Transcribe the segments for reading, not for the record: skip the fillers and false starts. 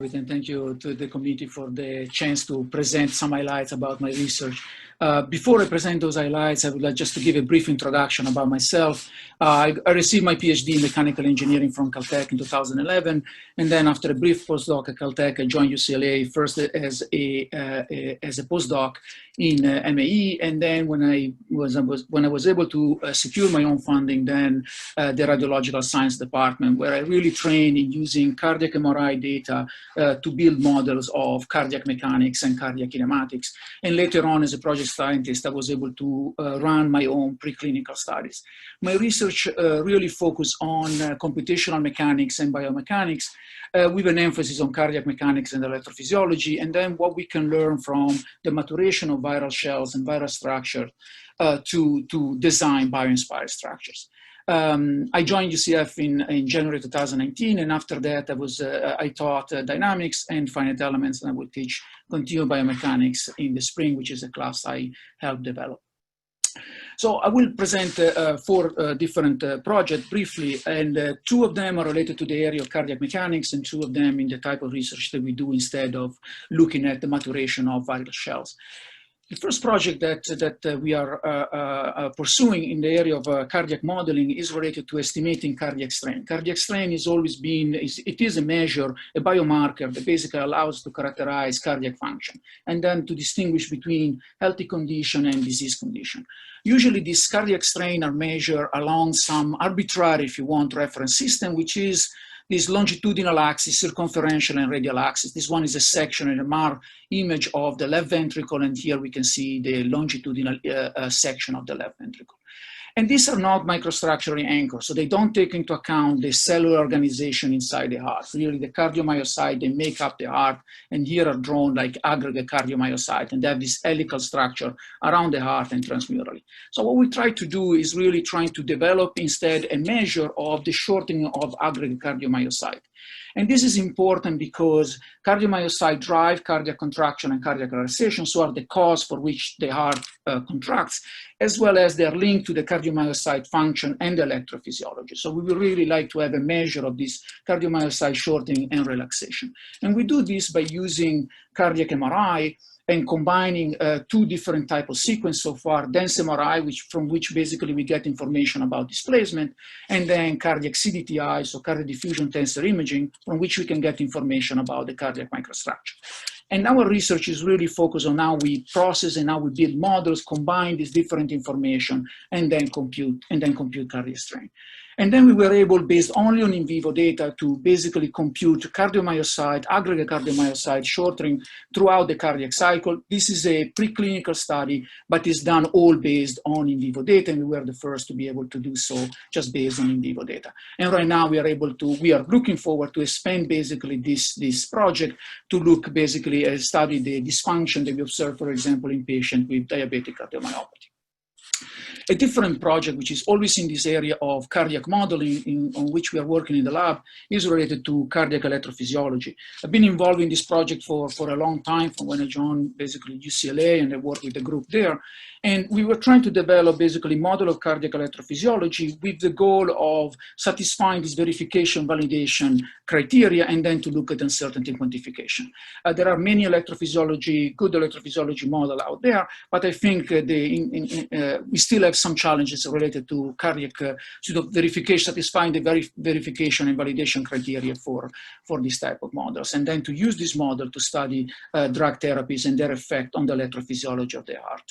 And thank you to the committee for the chance to present some highlights about my research. Before I present those highlights, I would like just to give a brief introduction about myself. I received my PhD in mechanical engineering from Caltech in 2011, and then after a brief postdoc at Caltech, I joined UCLA first as a postdoc in MAE, and then when I was able to secure my own funding, then the radiological science department, where I really trained in using cardiac MRI data to build models of cardiac mechanics and cardiac kinematics. And later on, as a project scientist, I was able to run my own preclinical studies. My research really focused on computational mechanics and biomechanics, with an emphasis on cardiac mechanics and electrophysiology, and then what we can learn from the maturation of viral shells and viral structure to design bio-inspired structures. I joined UCF in January 2019, and after that I taught dynamics and finite elements, and I will teach continuum biomechanics in the spring, which is a class I helped develop. So I will present four different projects briefly, and two of them are related to the area of cardiac mechanics, and two of them in the type of research that we do instead of looking at the maturation of viral shells. The first project that we are pursuing in the area of cardiac modeling is related to estimating cardiac strain. Cardiac strain is always been, it is a measure, a biomarker that basically allows to characterize cardiac function and then to distinguish between healthy condition and disease condition. Usually these cardiac strain are measured along some arbitrary, if you want, reference system, which is this longitudinal axis, circumferential and radial axis. This one is a section in a MAR image of the left ventricle, and here we can see the longitudinal section of the left ventricle. And these are not microstructurally anchored, so they don't take into account the cellular organization inside the heart. Really, the cardiomyocytes, they make up the heart, and here are drawn like aggregate cardiomyocytes, and they have this helical structure around the heart and transmurally. So what we try to do is really trying to develop instead a measure of the shortening of aggregate cardiomyocyte. And this is important because cardiomyocytes drive cardiac contraction and cardiac relaxation, so are the cause for which the heart contracts, as well as they are linked to the cardiomyocyte function and electrophysiology. So we would really like to have a measure of this cardiomyocyte shortening and relaxation. And we do this by using cardiac MRI and combining two different types of sequence so far, dense MRI, from which basically we get information about displacement, and then cardiac CDTI, so cardiac diffusion tensor imaging, from which we can get information about the cardiac microstructure. And our research is really focused on how we process and how we build models, combine this different information, and then compute cardiac strain. And then we were able, based only on in vivo data, to basically compute cardiomyocyte, aggregate cardiomyocyte shortening throughout the cardiac cycle. This is a preclinical study, but it's done all based on in vivo data, and we were the first to be able to do so just based on in vivo data. And right now we are looking forward to expand basically this project to look basically at study the dysfunction that we observe, for example, in patients with diabetic cardiomyopathy. A different project, which is always in this area of cardiac modeling, on which we are working in the lab, is related to cardiac electrophysiology. I've been involved in this project for a long time, from when I joined basically UCLA, and I worked with the group there. And we were trying to develop basically a model of cardiac electrophysiology with the goal of satisfying this verification validation criteria, and then to look at uncertainty quantification. There are many good electrophysiology models out there, but I think we still have some challenges related to cardiac verification, satisfying the verification and validation criteria for this type of models, and then to use this model to study drug therapies and their effect on the electrophysiology of the heart.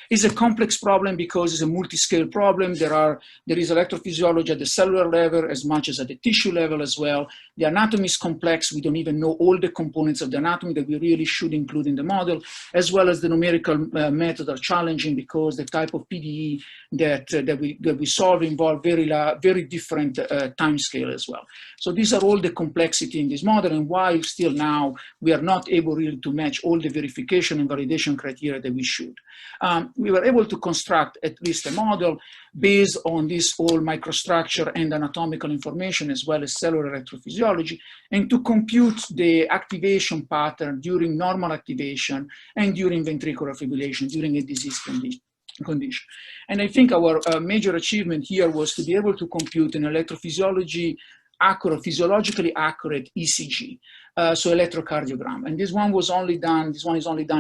It's a complex problem because it's a multi-scale problem. There is electrophysiology at the cellular level as much as at the tissue level as well. The anatomy is complex. We don't even know all the components of the anatomy that we really should include in the model, as well as the numerical methods are challenging because the type of PDE that we solve involve very different time scale as well. So these are all the complexity in this model, and why still now we are not able really to match all the verification and validation criteria that we should. We were able to construct at least a model based on this all microstructure and anatomical information, as well as cellular electrophysiology, and to compute the activation pattern during normal activation and during ventricular fibrillation, during a disease condition. And I think our major achievement here was to be able to compute an electrophysiology accurate, physiologically accurate ECG, so electrocardiogram. And this one is only done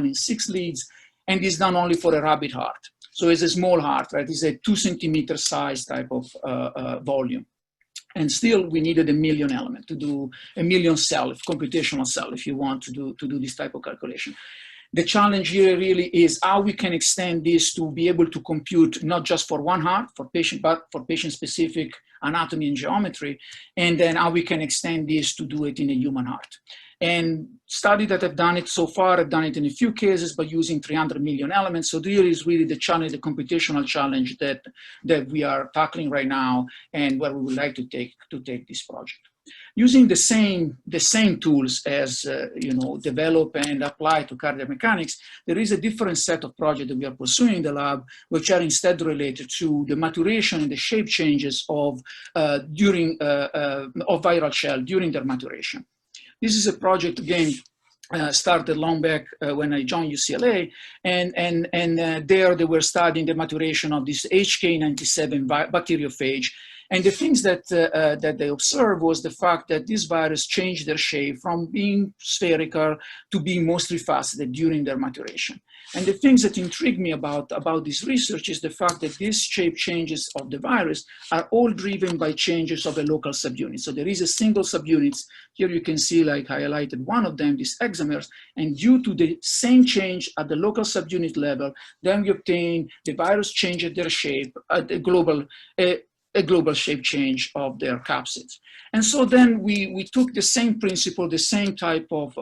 in 6 leads, and is done only for a rabbit heart. So it's a small heart, right? It's a 2 centimeter size type of volume. And still, we needed 1 million element to do 1 million cell, computational cell, if you want to do this type of calculation. The challenge here really is how we can extend this to be able to compute not just for one heart, but for patient-specific anatomy and geometry, and then how we can extend this to do it in a human heart. And studies that have done it so far have done it in a few cases by using 300 million elements. So here is really the challenge, the computational challenge that we are tackling right now, and where we would like to take this project. Using the same tools as develop and apply to cardiac mechanics, there is a different set of projects that we are pursuing in the lab, which are instead related to the maturation and the shape changes of viral shell during their maturation. This is a project, again, started long back when I joined UCLA, and there they were studying the maturation of this HK97 bacteriophage. And the things that they observed was the fact that this virus changed their shape from being spherical to being mostly faceted during their maturation. And the things that intrigue me about this research is the fact that these shape changes of the virus are all driven by changes of a local subunit. So there is a single subunit. Here you can see, like highlighted one of them, these hexamers, and due to the same change at the local subunit level, then we obtain the virus changed their shape at a global shape change of their capsids. And so then we took the same principle, the same type of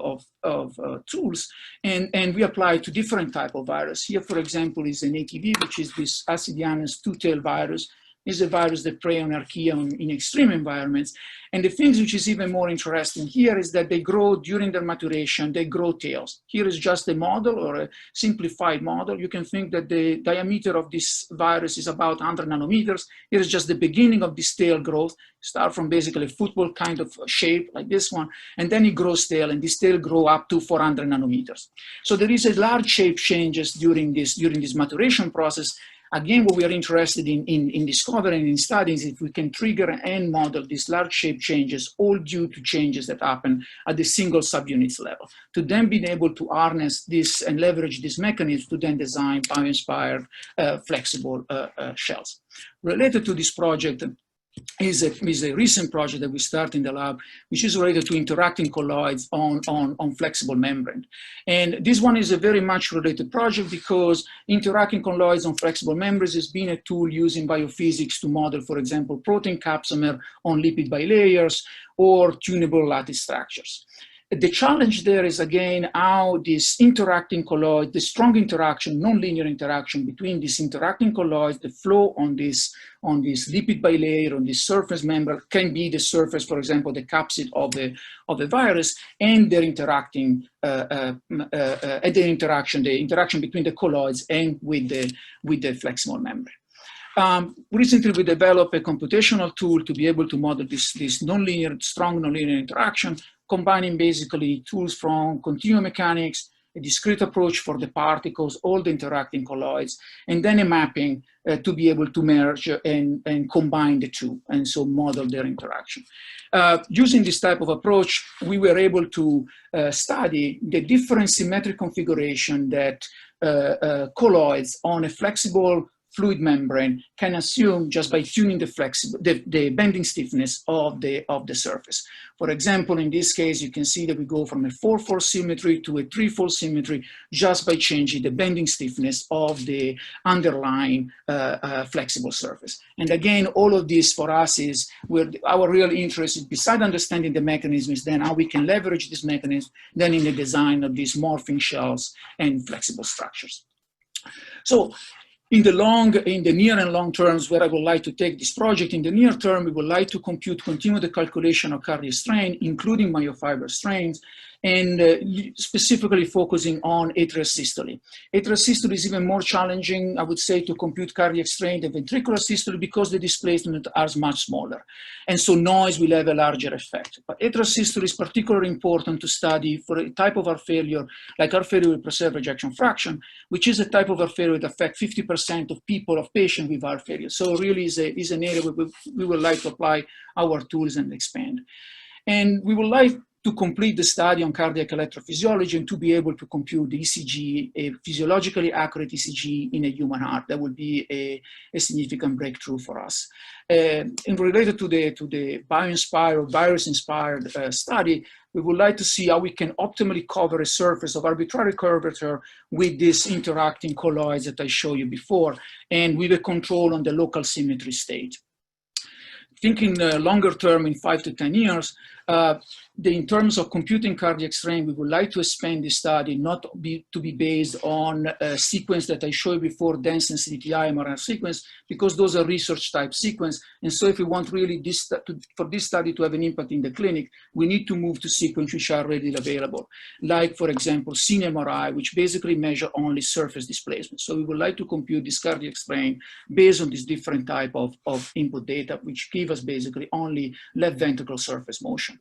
tools, and we applied to different type of virus. Here, for example, is an ATV, which is this Acidianus two-tailed virus. Is a virus that prey on archaea in extreme environments. And the things which is even more interesting here is that they grow during their maturation, they grow tails. Here is just a model or a simplified model. You can think that the diameter of this virus is about 100 nanometers. Here is just the beginning of this tail growth. Start from basically a football kind of shape like this one, and then it grows tail, and this tail grow up to 400 nanometers. So there is a large shape changes during this maturation process. Again, what we are interested in discovering, in studying, is if we can trigger and model these large shape changes, all due to changes that happen at the single subunits level, to then be able to harness this and leverage this mechanism to then design bio-inspired flexible shells. Related to this project is a recent project that we started in the lab, which is related to interacting colloids on flexible membrane. And this one is a very much related project because interacting colloids on flexible membranes has been a tool used in biophysics to model, for example, protein capsomer on lipid bilayers or tunable lattice structures. The challenge there is, again, how this interacting colloid, the strong interaction, non-linear interaction between these interacting colloids, the flow on this lipid bilayer, on this surface membrane, can be the surface, for example, the capsid of the virus, and their interacting, the interaction between the colloids and with the flexible membrane. Recently, we developed a computational tool to be able to model this strong nonlinear interaction, combining basically tools from continuum mechanics, a discrete approach for the particles, all the interacting colloids, and then a mapping to be able to merge and combine the two, and so model their interaction. Using this type of approach, we were able to study the different symmetric configuration that colloids on a flexible fluid membrane can assume just by tuning the bending stiffness of the surface. For example, in this case, you can see that we go from a 4-4 symmetry to a 3-4 symmetry just by changing the bending stiffness of the underlying flexible surface. And again, all of this for us is where our real interest is, besides understanding the mechanism, is then how we can leverage this mechanism then in the design of these morphing shells and flexible structures. So, in the near and long terms, where I would like to take this project, in the near term, we would like to continue the calculation of cardiac strain, including myofiber strains, and specifically focusing on atrial systole. Atrial systole is even more challenging, I would say, to compute cardiac strain than ventricular systole because the displacement are much smaller. And so noise will have a larger effect. But atrial systole is particularly important to study for a type of heart failure, like heart failure with preserved ejection fraction, which is a type of heart failure that affects 50% of people, of patients with heart failure. So really is an area where we would like to apply our tools and expand. And we would like to complete the study on cardiac electrophysiology and to be able to compute the ECG, a physiologically accurate ECG in a human heart. That would be a significant breakthrough for us. And related to the bio-inspired or virus-inspired study, we would like to see how we can optimally cover a surface of arbitrary curvature with these interacting colloids that I showed you before, and with a control on the local symmetry state. Thinking longer term, in 5 to 10 years, in terms of computing cardiac strain, we would like to expand this study not to be based on a sequence that I showed you before, dense sensitivity IMRR sequence, because those are research type sequence. And so if we want really for this study to have an impact in the clinic, we need to move to sequence which are readily available. Like, for example, SYN-MRI, which basically measure only surface displacement. So we would like to compute this cardiac strain based on this different type of input data, which give us basically only left ventricle surface motion.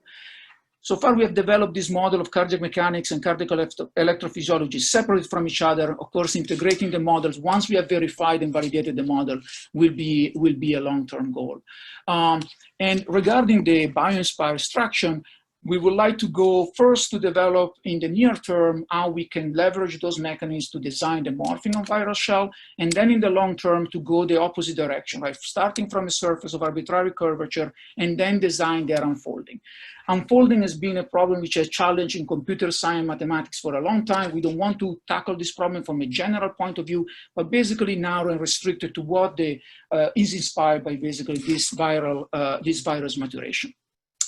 So far, we have developed this model of cardiac mechanics and cardiac electrophysiology separate from each other. Of course, integrating the models, once we have verified and validated the model, will be a long-term goal. And regarding the bio-inspired extraction, we would like to go first to develop in the near term how we can leverage those mechanisms to design the morphing of viral shell, and then in the long term to go the opposite direction, right? Starting from a surface of arbitrary curvature and then design their unfolding. Unfolding has been a problem which has challenged in computer science mathematics for a long time. We don't want to tackle this problem from a general point of view, but basically narrow and restricted to what is inspired by basically this virus maturation.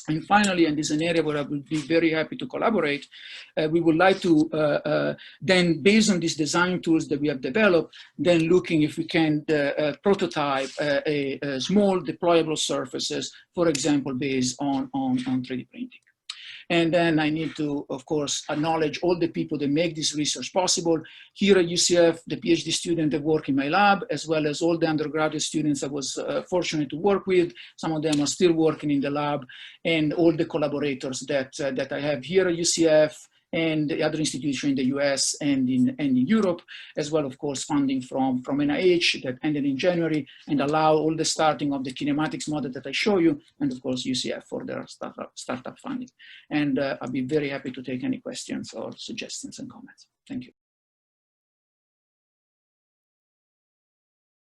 And finally, and this is an area where I would be very happy to collaborate, we would like to then, based on these design tools that we have developed, then looking if we can prototype a small deployable surfaces, for example, based on 3D printing. And then I need to, of course, acknowledge all the people that make this research possible. Here at UCF, the PhD students that work in my lab, as well as all the undergraduate students I was fortunate to work with. Some of them are still working in the lab, and all the collaborators that I have here at UCF and the other institutions in the US and in Europe, as well, of course, funding from NIH that ended in January and allow all the starting of the kinematics model that I show you, and of course, UCF for their startup funding. And I'll be very happy to take any questions or suggestions and comments. Thank you.